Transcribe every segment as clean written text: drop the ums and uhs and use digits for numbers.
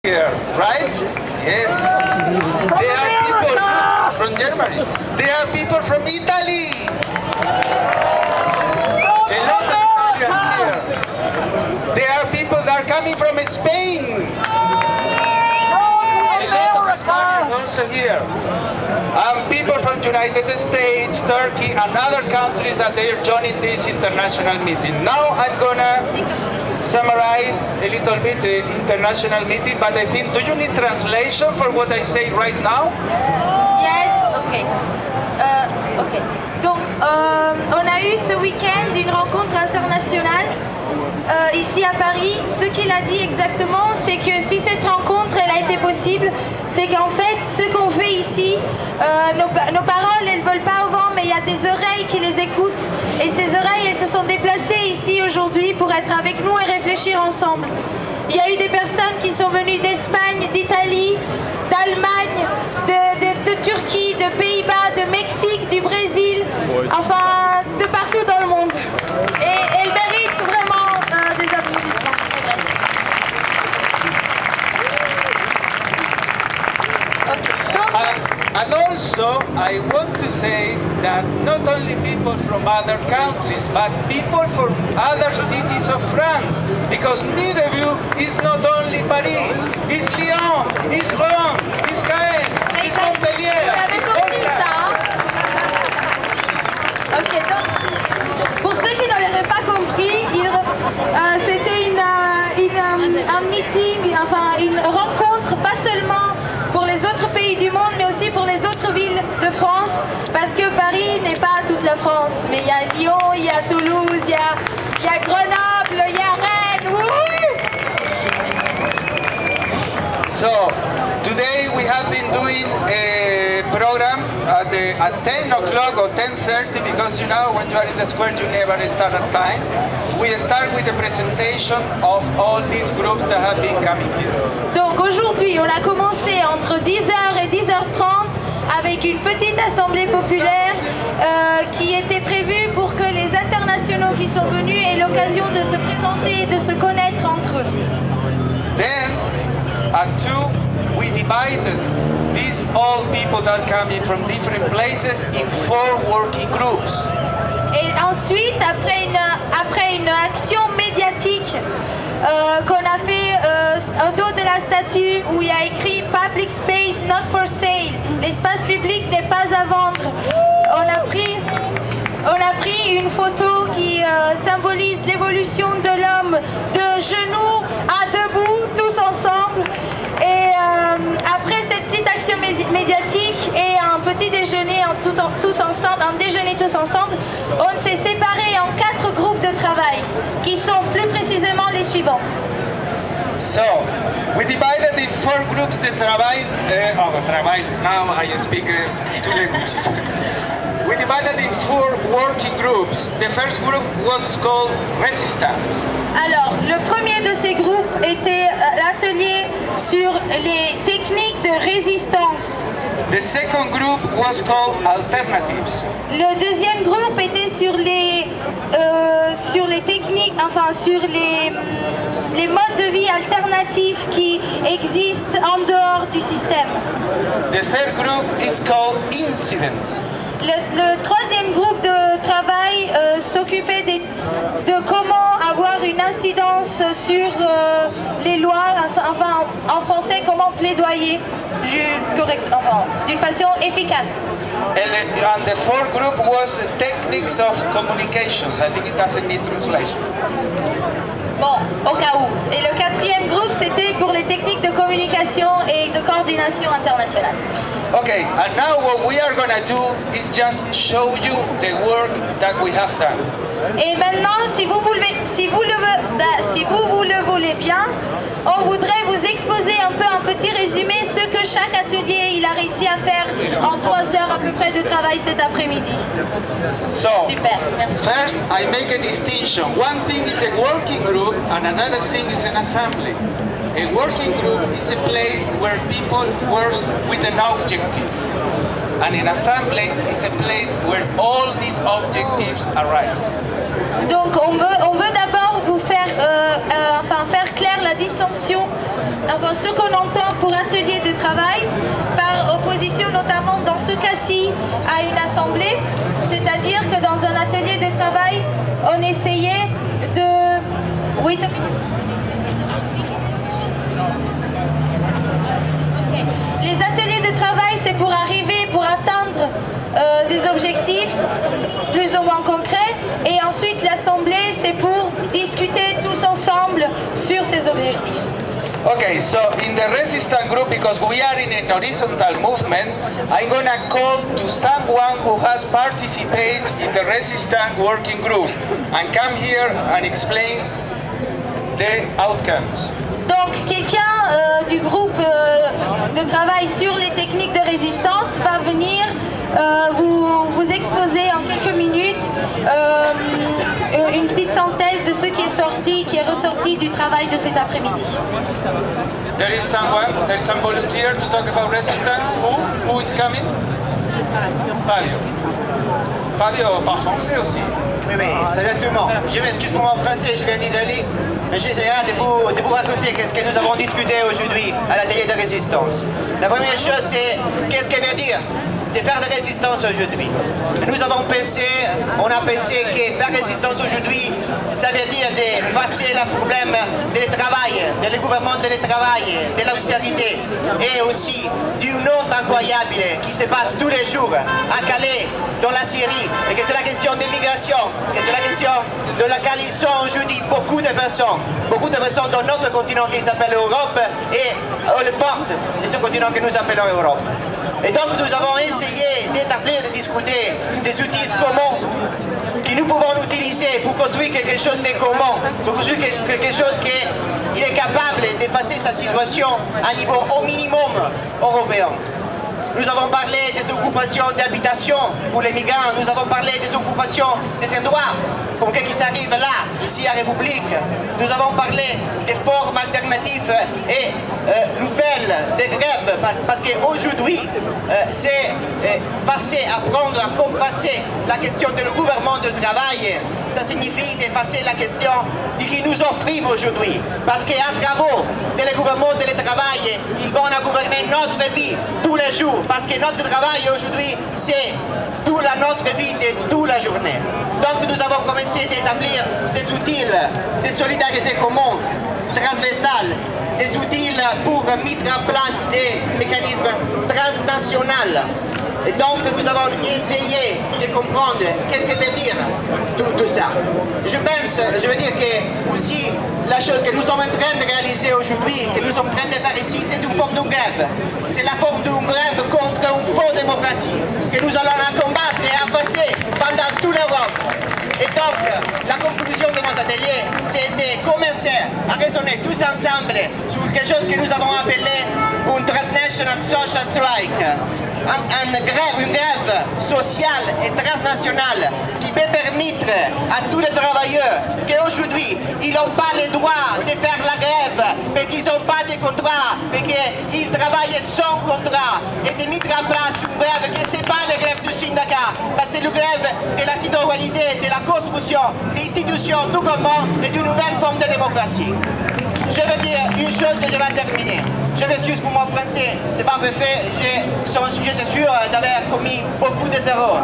here, right? Yes. They are people from Germany. They are people from Italy. A lot of Italians here. They are people that are coming from Spain. A lot of Spaniards also here. People from United States, Turkey, and other countries that they are joining this international meeting. Now I'm gonna summarize a little bit the international meeting, but I think, do you need translation for what I say right now? Yes, ok. Ok. Donc, on a eu ce week-end une rencontre internationale ici à Paris. Ce qu'il a dit exactement, c'est que si cette rencontre elle a été possible, c'est qu'en fait, ce qu'on fait ici, nos paroles, elles ne volent pas au vent, mais il y a des oreilles qui les écoutent. Et ces oreilles, elles se sont déplacées ici aujourd'hui pour être avec nous et réfléchir ensemble. Il y a eu des personnes qui sont venues d'Espagne, d'Italie, d'Allemagne, de Turquie, de Pays-Bas, de Mexique, du Brésil, enfin de partout dans le monde. Et elles méritent vraiment des applaudissements, c'est vrai. And also, I want to say that not only people from other countries, but people from other cities of France, because Meadowview is not only Paris, it's Lyon, it's Rome, it's Caen, it's Montpellier, it's Bordeaux. Ok, donc, pour ceux qui n'auraient pas compris, c'était un meeting, enfin une rencontre, pas seulement pour les autres pays du monde, mais aussi pour les autres villes de France, parce que Paris n'est pas toute la France, mais il y a Lyon, il y a Toulouse, il y a Grenoble, il y a Rennes. Wouhou! So, today we have been doing a program at 10 o'clock or 10:30, because you know when you are in the square you never start at time. We start with the presentation of all these groups that have been coming here. Donc aujourd'hui, on a commencé entre 10h et 10h30 avec une petite assemblée populaire qui était prévue pour que les internationaux qui sont venus aient l'occasion de se présenter et de se connaître entre eux. Then, at 2, we divided these all people that are coming from different places in 4 working groups. Et ensuite, après une action médiatique qu'on a fait au dos de la statue où il y a écrit Public Space Not for Sale, l'espace public n'est pas à vendre. On a pris une photo qui symbolise l'évolution de l'homme de genoux à debout, tous ensemble. Et après cette petite action médiatique et un petit déjeuner tous ensemble, un déjeuner tous ensemble, on s'est séparés en 4 groupes de travail qui sont plus précisément les suivants. So, we divided in 4 groups de travail. Now I speak 2 languages. We divided in 4 working groups. The first group was called Resistance. Alors, le premier de ces groupes était l'atelier sur les techniques de résistance. The second group was called Alternatives. Le deuxième groupe était sur les techniques, enfin sur les modes de vie alternatifs qui existent en dehors du système. The third group is called Incidents. Le troisième groupe de travail s'occupait de comment avoir une incidence sur les lois, enfin en français comment plaidoyer d'une façon efficace. And the fourth group was techniques of communications. I think it doesn't need translation. Bon, au cas où. Et le quatrième groupe, c'était pour les techniques de communication et de coordination internationale. Okay, and now what we are going to do is just show you the work that we have done. Et maintenant, si vous le voulez bien, on voudrait vous exposer un peu un petit résumé ce que chaque atelier il a réussi à faire en 3 heures à peu près de travail cet après-midi. So, super, merci. First, I make a distinction. One thing is a working group and another thing is an assembly. A working group is a place where people work with an objective. And an assembly is a place where all these objectives arrive. Donc on veut d'abord vous faire, faire clair la distinction enfin, ce qu'on entend pour atelier de travail, par opposition notamment dans ce cas-ci à une assemblée, c'est-à-dire que dans un atelier de travail, on essayait de... Wait a minute. Okay. Les ateliers de travail, c'est pour arriver, pour atteindre des objectifs plus ou moins concrets, et ensuite l'assemblée, c'est pour discuter tous ensemble sur ces objectifs. Okay, so in the resistance group, because we are in an horizontal movement, I'm gonna call to someone who has participated in the resistance working group and come here and explain the outcomes. Donc quelqu'un du groupe de travail sur les techniques de résistance va venir vous exposer en quelques minutes une petite synthèse de ce qui est ressorti du travail de cet après-midi. There is some volunteer to talk about resistance. Who is coming? Fabio. Fabio parle français aussi. Oui, salut à tout le monde. Je m'excuse pour mon français, je viens d'Italie, mais j'essaierai de vous raconter qu'est-ce que nous avons discuté aujourd'hui à l'atelier de résistance. La première chose, c'est qu'est-ce que veut dire de faire de résistance aujourd'hui. Nous avons pensé, on a pensé que faire résistance aujourd'hui, ça veut dire d'effacer le problème du travail, du gouvernement du travail, de l'austérité, et aussi du non incroyable qui se passe tous les jours à Calais, dans la Syrie, et que c'est la question de l'immigration, que c'est la question de laquelle ils sont aujourd'hui beaucoup de personnes dans notre continent qui s'appelle Europe et le porte de ce continent que nous appelons Europe. Et donc nous avons essayé d'établir, de discuter des outils communs que nous pouvons utiliser pour construire quelque chose de commun, pour construire quelque chose qui est capable d'effacer sa situation à niveau au minimum européen. Nous avons parlé des occupations d'habitation pour les migrants, nous avons parlé des occupations des endroits, comme ce qui s'arrive là, ici à République. Nous avons parlé des formes alternatives et nouvelles de grève, parce qu'aujourd'hui, c'est passer, apprendre à compenser la question du gouvernement du travail. Ça signifie d'effacer la question de qui nous opprime aujourd'hui. Parce qu'à travers le gouvernement du travail, ils vont gouverner notre vie tous les jours. Parce que notre travail aujourd'hui, c'est toute notre vie de toute la journée. Donc nous avons commencé d'établir des outils de solidarité commune, transversales, des outils pour mettre en place des mécanismes transnationaux. Et donc nous avons essayé de comprendre qu'est-ce que veut dire tout ça. Je veux dire que aussi la chose que nous sommes en train de réaliser aujourd'hui, que nous sommes en train de faire ici, c'est une forme de grève. C'est la forme d'une grève contre une fausse démocratie que nous allons combattre et effacer pendant toute l'Europe. Et donc, la conclusion de nos ateliers, c'est de commencer à raisonner tous ensemble sur quelque chose que nous avons appelé une transnational social strike, une grève sociale et transnationale qui peut permettre à tous les travailleurs qu'aujourd'hui, ils n'ont pas le droit de faire la grève, parce qu'ils n'ont pas de contrat, parce qu'ils travaillent sans contrat, et de mettre en place une grève qui n'est pas la grève du syndicat, parce que c'est la grève de la citoyenneté, de la construction des institutions du commun et d'une nouvelle forme de démocratie. Je veux dire une chose et je vais terminer. Je m'excuse pour mon français, c'est pas parfait, je suis sûr d'avoir commis beaucoup d'erreurs.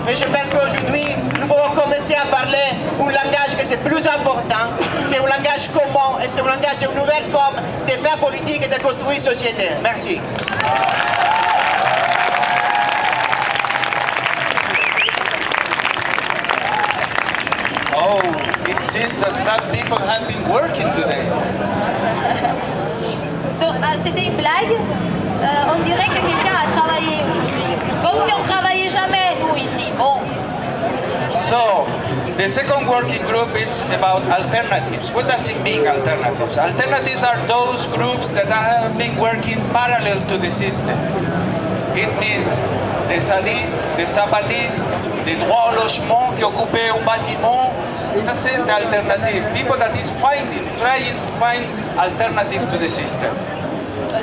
Mais je pense qu'aujourd'hui, nous pouvons commencer à parler un langage que c'est plus important, c'est un langage commun et c'est un langage d'une nouvelle forme de faire politique et de construire société. Merci. Oh, it seems that some people have been working today. Donc, c'était une blague. On dirait que quelqu'un a travaillé aujourd'hui. Comme si on ne travaillait jamais, nous, ici. Bon. So, the second working group is about alternatives. What does it mean, alternatives? Alternatives are those groups that have been working parallel to the system. It means des sadistes, des zapatistes, des droits au logement qui occupaient un bâtiment. Ça, c'est d'alternatives. People that is trying to find alternatives to the system.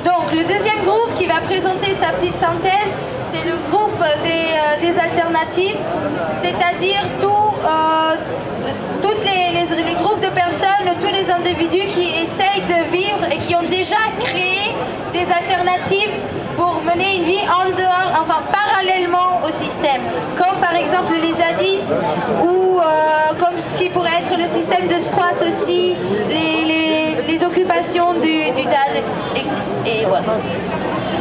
Donc, le deuxième groupe qui va présenter sa petite synthèse, c'est le groupe des alternatives, c'est-à-dire toutes les groupes de personnes, tous les individus qui essayent de vivre et qui ont déjà créé des alternatives pour mener une vie en dehors, enfin parallèlement au système, comme par exemple les zadistes ou comme ce qui pourrait être le système de squat aussi, les occupations du DAL, et voilà.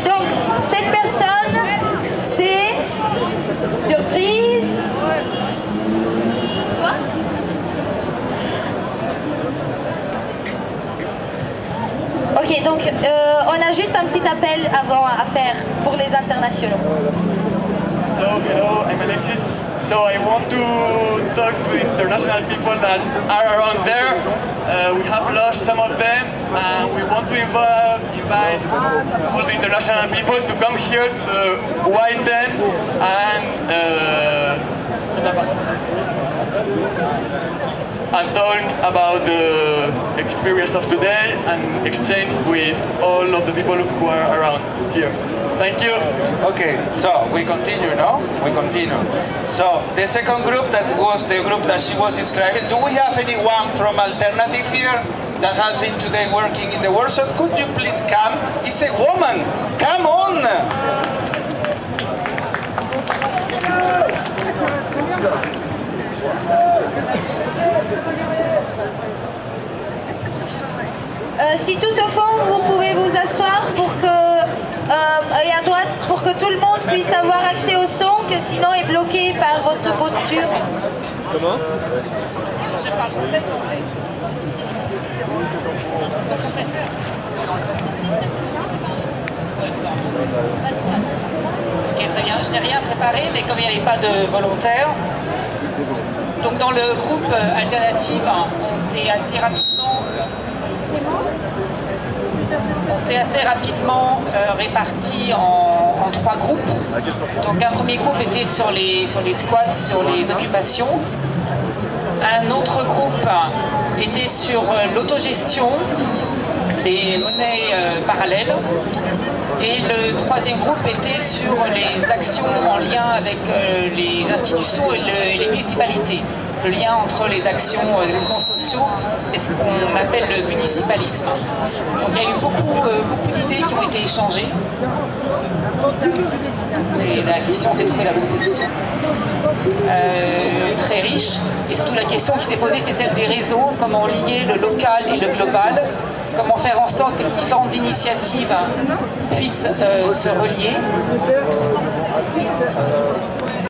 Donc cette personne, c'est surprise. Toi? Ok, donc on a juste un petit appel avant à faire pour les internationaux. So, hello, I'm Alexis. So I want to talk to international people that are around there. We have lost some of them, and we want to invite all the international people to come here to the White Den and talk about the experience of today and exchange with all of the people who are around here. Thank you. Okay, so we continue, no? We continue. So the second group, that was the group that she was describing. Do we have anyone from Alternative here that has been today working in the workshop? Could you please come? It's a woman. Come on. Si tout au fond, vous pouvez vous asseoir pour que, et à droite, pour que tout le monde puisse avoir accès au son, que sinon est bloqué par votre posture. Comment? Je parle français. Ok, très bien. Je n'ai rien préparé, mais comme il n'y avait pas de volontaires, donc dans le groupe alternative, on s'est assez rapidement répartis en trois groupes. Donc un premier groupe était sur les squats, sur les occupations. Un autre groupe était sur l'autogestion, les monnaies parallèles. Et le troisième groupe était sur les actions en lien avec les institutions et les municipalités. Le lien entre les actions des mouvements sociaux et ce qu'on appelle le municipalisme. Donc il y a eu beaucoup d'idées qui ont été échangées. Et la question, c'est de trouver la bonne position. Très riche. Et surtout la question qui s'est posée, c'est celle des réseaux, comment lier le local et le global, comment faire en sorte que les différentes initiatives puissent se relier.